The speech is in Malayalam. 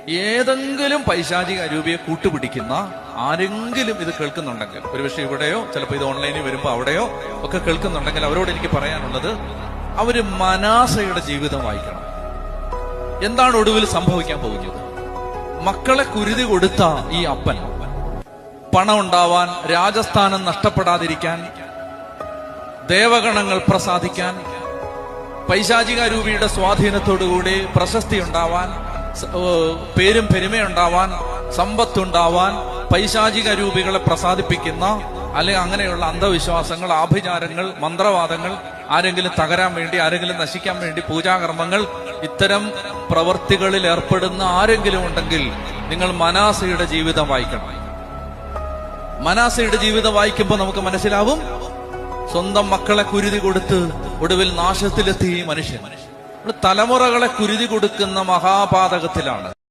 ഏതെങ്കിലും പൈശാചിക അരൂപിയെ കൂട്ടുപിടിക്കുന്ന ആരെങ്കിലും ഇത് കേൾക്കുന്നുണ്ടെങ്കിൽ, ഒരുപക്ഷെ ഇവിടെയോ ചിലപ്പോൾ ഇത് ഓൺലൈനിൽ വരുമ്പോൾ അവിടെയോ ഒക്കെ കേൾക്കുന്നുണ്ടെങ്കിൽ അവരോട് എനിക്ക് പറയാനുള്ളത്, അവര് മനാസയുടെ ജീവിതം വായിക്കണം. എന്താണ് ഒടുവിൽ സംഭവിക്കാൻ പോകുന്നത്? മക്കളെ കുരുതി കൊടുത്ത ഈ അപ്പൻ പണം ഉണ്ടാവാൻ, രാജസ്ഥാനം നഷ്ടപ്പെടാതിരിക്കാൻ, ദേവഗണങ്ങൾ പ്രസാദിക്കാൻ, പൈശാചികാരൂപിയുടെ സ്വാധീനത്തോടുകൂടി പ്രശസ്തി ഉണ്ടാവാൻ, പേരും പെരുമയുണ്ടാവാൻ, സമ്പത്തുണ്ടാവാൻ, പൈശാചിക രൂപികളെ പ്രസാദിപ്പിക്കുന്ന അല്ലെങ്കിൽ അങ്ങനെയുള്ള അന്ധവിശ്വാസങ്ങൾ, ആഭിചാരങ്ങൾ, മന്ത്രവാദങ്ങൾ, ആരെങ്കിലും തകരാൻ വേണ്ടി, ആരെങ്കിലും നശിക്കാൻ വേണ്ടി പൂജാകർമ്മങ്ങൾ, ഇത്തരം പ്രവൃത്തികളിൽ ഏർപ്പെടുന്ന ആരെങ്കിലും ഉണ്ടെങ്കിൽ നിങ്ങൾ മനാസയുടെ ജീവിതം വായിക്കണം. മനാസയുടെ ജീവിതം വായിക്കുമ്പോൾ നമുക്ക് മനസ്സിലാവും, സ്വന്തം മക്കളെ കുരുതി കൊടുത്ത് ഒടുവിൽ നാശത്തിലെത്തി ഈ മനുഷ്യൻ തലമുറകളെ കുരുതി കൊടുക്കുന്ന മഹാപാതകത്തിലാണ്.